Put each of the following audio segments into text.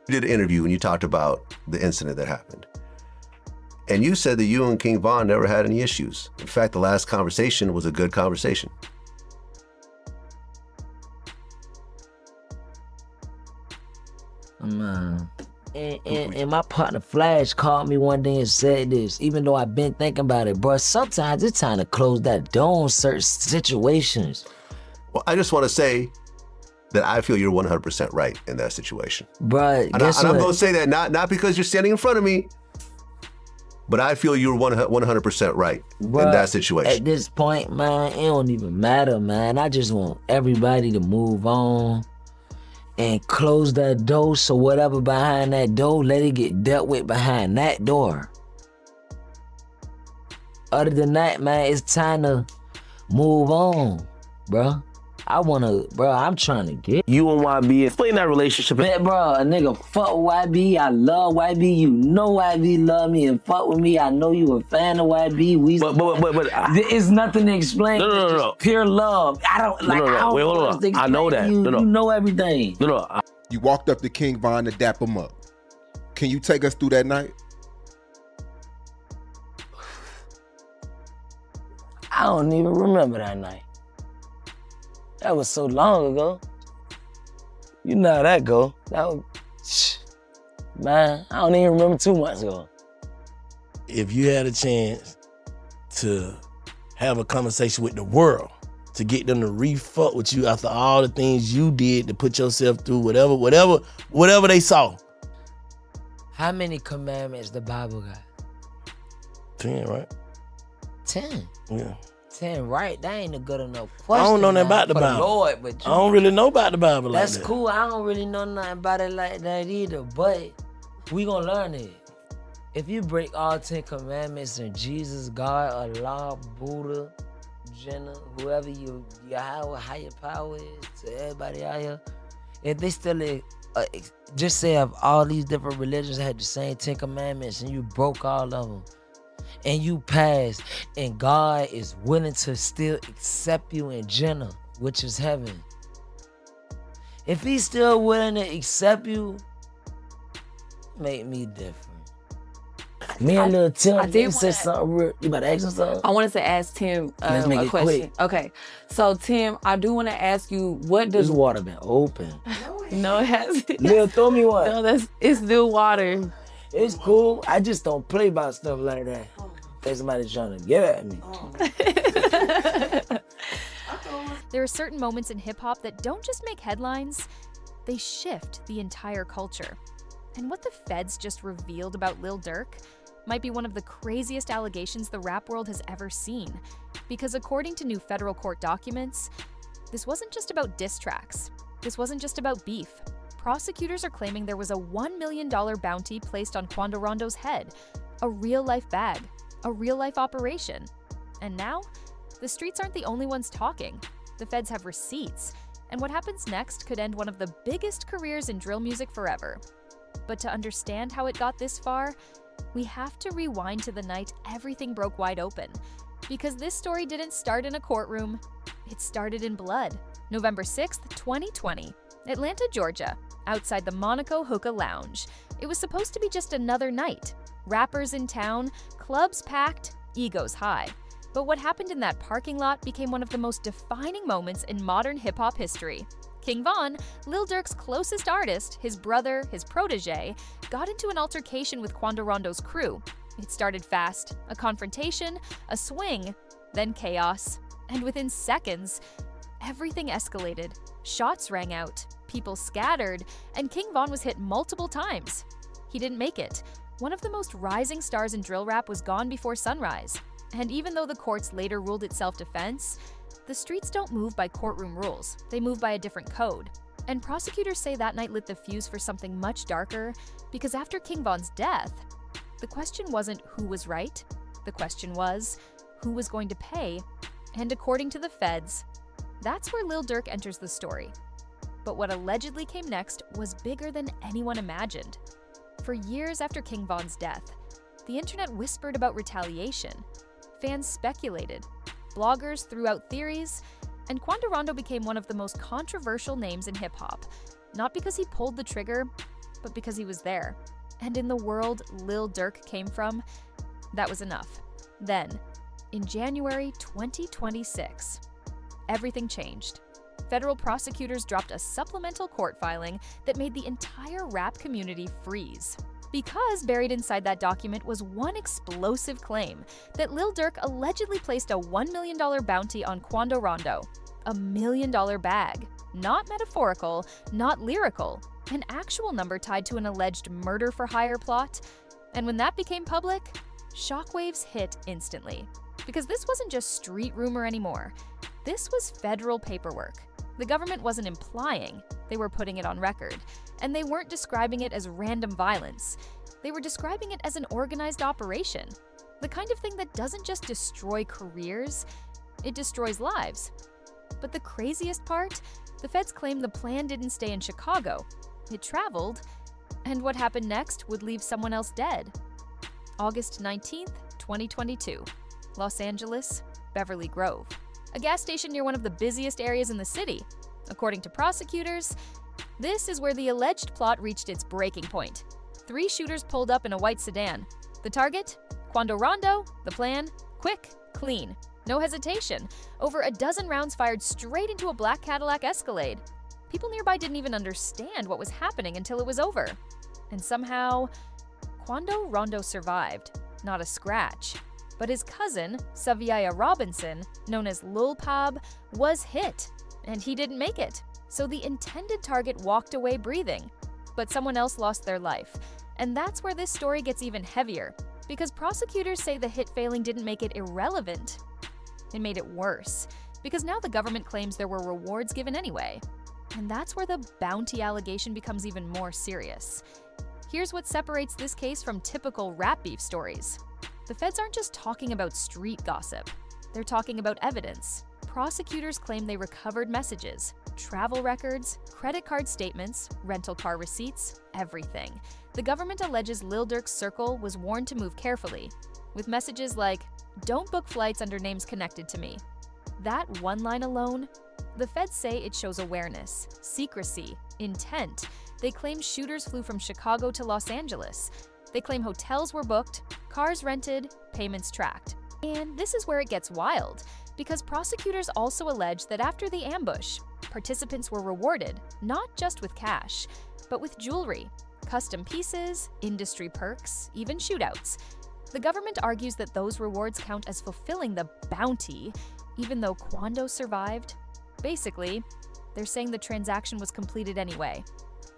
You did an interview and you talked about the incident that happened. And you said that you and King Von never had any issues. In fact, the last conversation was a good conversation. And my partner Flash called me one day and said this, even though I've been thinking about it, bro, sometimes it's time to close that door on certain situations. Well, I just want to say that I feel you're 100% right in that situation. Bro, and I'm going to say that not because you're standing in front of me, but I feel you're 100% right in that situation. At this point, man, it don't even matter, man. I just want everybody to move on and close that door, so whatever behind that door, let it get dealt with behind that door. Other than that, man, it's time to move on, bro. I'm trying to get you and YB. Explain that relationship. Man, bro, a nigga fuck with YB. I love YB. You know YB love me and fuck with me. I know you a fan of YB. There is nothing to explain. No. Pure love. I don't like. No. Wait, hold on. I know that. You know everything. No. You walked up to King Von to dap him up. Can you take us through that night? I don't even remember that night. That was so long ago. You know how that go. Man, I don't even remember 2 months ago. If you had a chance to have a conversation with the world, to get them to re-fuck with you after all the things you did to put yourself through whatever they saw. How many commandments the Bible got? 10, right? 10? Yeah. 10, right? That ain't a good enough question. I don't know nothing about the Bible. Lord, but I don't really know about the Bible like that. That's cool. I don't really know nothing about it like that either, but we gonna learn it. If you break all 10 commandments and Jesus, God, Allah, Buddha, Jinnah, whoever your higher power is to everybody out here, if they still just say if all these different religions had the same 10 commandments and you broke all of them, and you pass, and God is willing to still accept you in Jannah, which is heaven. If he's still willing to accept you, make me different. Me and Lil Tim said something real. You about to ask him something? I wanted to ask Tim Let's make a it question. quick. Okay, so Tim, I do want to ask you, what does... This water been open. No, it hasn't. Lil, throw me one. No, it's still water. It's cool. I just don't play about stuff like that. Think somebody's trying to get at me. There are certain moments in hip-hop that don't just make headlines, they shift the entire culture. And what the feds just revealed about Lil Durk might be one of the craziest allegations the rap world has ever seen. Because according to new federal court documents, this wasn't just about diss tracks. This wasn't just about beef. Prosecutors are claiming there was a $1 million bounty placed on Quando Rondo's head, a real-life bag, a real-life operation. And now, the streets aren't the only ones talking. The feds have receipts, and what happens next could end one of the biggest careers in drill music forever. But to understand how it got this far, we have to rewind to the night everything broke wide open. Because this story didn't start in a courtroom, it started in blood. November 6th, 2020, Atlanta, Georgia, outside the Monaco Hookah Lounge. It was supposed to be just another night. Rappers in town, clubs packed, egos high. But what happened in that parking lot became one of the most defining moments in modern hip-hop history. King Von, Lil Durk's closest artist, his brother, his protege, got into an altercation with Quando Rondo's crew. It started fast, a confrontation, a swing, then chaos. And within seconds, everything escalated. Shots rang out, people scattered, and King Von was hit multiple times. He didn't make it. One of the most rising stars in drill rap was gone before sunrise. And even though the courts later ruled it self-defense, the streets don't move by courtroom rules. They move by a different code. And prosecutors say that night lit the fuse for something much darker, because after King Von's death, the question wasn't who was right. The question was, who was going to pay? And according to the feds, that's where Lil Durk enters the story. But what allegedly came next was bigger than anyone imagined. For years after King Von's death, the internet whispered about retaliation. Fans speculated. Bloggers threw out theories, and Quando Rondo became one of the most controversial names in hip-hop. Not because he pulled the trigger, but because he was there. And in the world Lil Durk came from, that was enough. Then, in January 2026, everything changed. Federal prosecutors dropped a supplemental court filing that made the entire rap community freeze. Because buried inside that document was one explosive claim that Lil Durk allegedly placed a $1 million bounty on Quando Rondo, a $1 million bag. Not metaphorical, not lyrical, an actual number tied to an alleged murder-for-hire plot. And when that became public, shockwaves hit instantly. Because this wasn't just street rumor anymore. This was federal paperwork. The government wasn't implying, they were putting it on record. And they weren't describing it as random violence. They were describing it as an organized operation. The kind of thing that doesn't just destroy careers, it destroys lives. But the craziest part? The feds claim the plan didn't stay in Chicago. It traveled, and what happened next would leave someone else dead. August 19th, 2022. Los Angeles, Beverly Grove. A gas station near one of the busiest areas in the city. According to prosecutors, this is where the alleged plot reached its breaking point. 3 shooters pulled up in a white sedan. The target? Quando Rondo. The plan? Quick, clean. No hesitation. Over a dozen rounds fired straight into a black Cadillac Escalade. People nearby didn't even understand what was happening until it was over. And somehow, Quando Rondo survived. Not a scratch. But his cousin, Saviaya Robinson, known as Lil Pab, was hit. And he didn't make it. So the intended target walked away breathing. But someone else lost their life. And that's where this story gets even heavier. Because prosecutors say the hit failing didn't make it irrelevant. It made it worse. Because now the government claims there were rewards given anyway. And that's where the bounty allegation becomes even more serious. Here's what separates this case from typical rap beef stories. The feds aren't just talking about street gossip. They're talking about evidence. Prosecutors claim they recovered messages, travel records, credit card statements, rental car receipts, everything. The government alleges Lil Durk's circle was warned to move carefully, with messages like, "Don't book flights under names connected to me." That one line alone, the feds say it shows awareness, secrecy, intent. They claim shooters flew from Chicago to Los Angeles. They claim hotels were booked, cars rented, payments tracked. And this is where it gets wild, because prosecutors also allege that after the ambush, participants were rewarded not just with cash, but with jewelry, custom pieces, industry perks, even shootouts. The government argues that those rewards count as fulfilling the bounty, even though Quando survived. Basically, they're saying the transaction was completed anyway.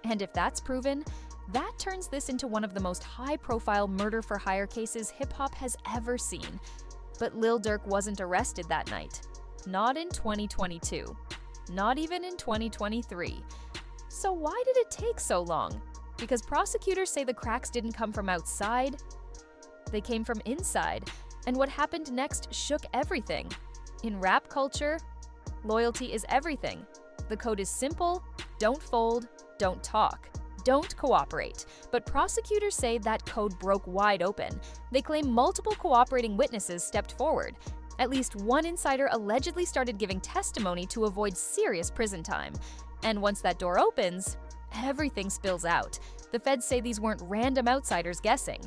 And if that's proven, that turns this into one of the most high-profile murder-for-hire cases hip-hop has ever seen. But Lil Durk wasn't arrested that night. Not in 2022. Not even in 2023. So why did it take so long? Because prosecutors say the cracks didn't come from outside. They came from inside. And what happened next shook everything. In rap culture, loyalty is everything. The code is simple: don't fold, don't talk. Don't cooperate. But prosecutors say that code broke wide open. They claim multiple cooperating witnesses stepped forward. At least one insider allegedly started giving testimony to avoid serious prison time. And once that door opens, everything spills out. The feds say these weren't random outsiders guessing.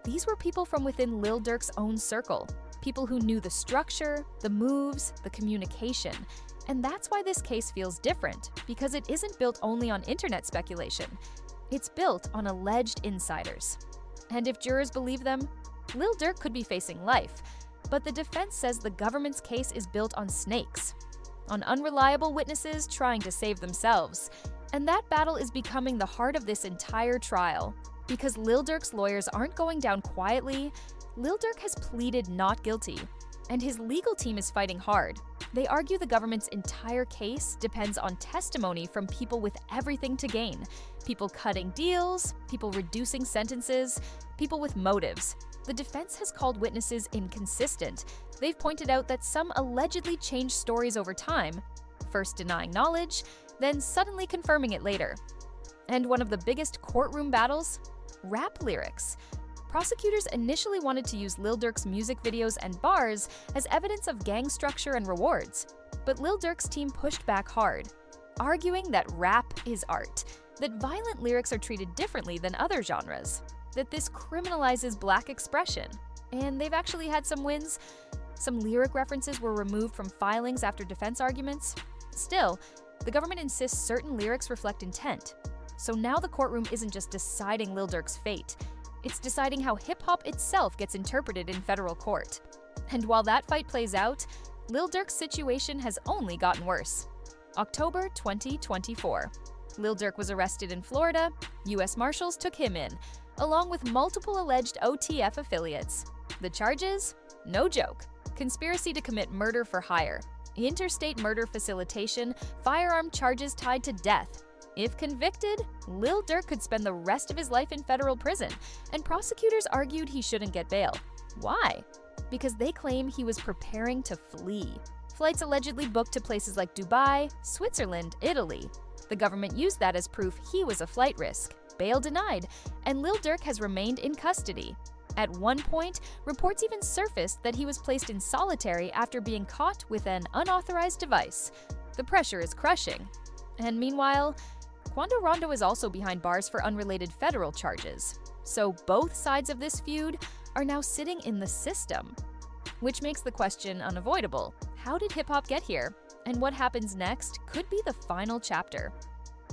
These were people from within Lil Durk's own circle. People who knew the structure, the moves, the communication. And that's why this case feels different, because it isn't built only on internet speculation. It's built on alleged insiders. And if jurors believe them, Lil Durk could be facing life. But the defense says the government's case is built on snakes, on unreliable witnesses trying to save themselves. And that battle is becoming the heart of this entire trial. Because Lil Durk's lawyers aren't going down quietly, Lil Durk has pleaded not guilty. And his legal team is fighting hard. They argue the government's entire case depends on testimony from people with everything to gain. People cutting deals, people reducing sentences, people with motives. The defense has called witnesses inconsistent. They've pointed out that some allegedly changed stories over time, first denying knowledge, then suddenly confirming it later. And one of the biggest courtroom battles? Rap lyrics. Prosecutors initially wanted to use Lil Durk's music videos and bars as evidence of gang structure and rewards. But Lil Durk's team pushed back hard, arguing that rap is art. that violent lyrics are treated differently than other genres, that this criminalizes Black expression. And they've actually had some wins. Some lyric references were removed from filings after defense arguments. Still, the government insists certain lyrics reflect intent. So now the courtroom isn't just deciding Lil Durk's fate, it's deciding how hip-hop itself gets interpreted in federal court. And while that fight plays out, Lil Durk's situation has only gotten worse. October 2024. Lil Durk was arrested in Florida. U.S. Marshals took him in, along with multiple alleged OTF affiliates. The charges? No joke. Conspiracy to commit murder for hire, interstate murder facilitation, firearm charges tied to death. If convicted, Lil Durk could spend the rest of his life in federal prison, and prosecutors argued he shouldn't get bail. Why? Because they claim he was preparing to flee. Flights allegedly booked to places like Dubai, Switzerland, Italy. The government used that as proof he was a flight risk. Bail denied, and Lil Durk has remained in custody. At one point, reports even surfaced that he was placed in solitary after being caught with an unauthorized device. The pressure is crushing. And meanwhile, Quando Rondo is also behind bars for unrelated federal charges. So both sides of this feud are now sitting in the system. Which makes the question unavoidable. How did hip-hop get here? And what happens next could be the final chapter.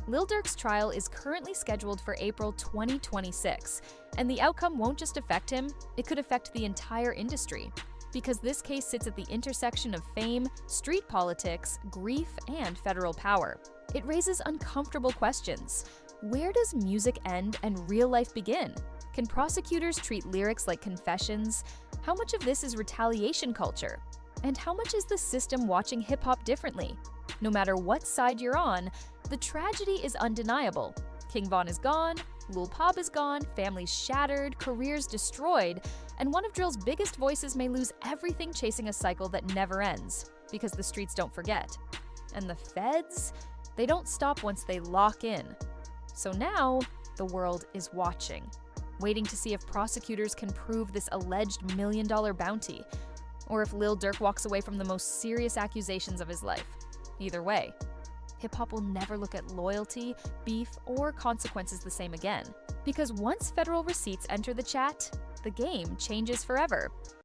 Lil Durk's trial is currently scheduled for April 2026, and the outcome won't just affect him, it could affect the entire industry. Because this case sits at the intersection of fame, street politics, grief, and federal power. It raises uncomfortable questions. Where does music end and real life begin? Can prosecutors treat lyrics like confessions? How much of this is retaliation culture? And how much is the system watching hip-hop differently? No matter what side you're on, the tragedy is undeniable. King Von is gone, Lil Pop is gone, families shattered, careers destroyed, and one of drill's biggest voices may lose everything chasing a cycle that never ends, because the streets don't forget. And the feds? They don't stop once they lock in. So now, the world is watching, waiting to see if prosecutors can prove this alleged $1 million bounty, or if Lil Durk walks away from the most serious accusations of his life. Either way, hip-hop will never look at loyalty, beef, or consequences the same again. Because once federal receipts enter the chat, the game changes forever.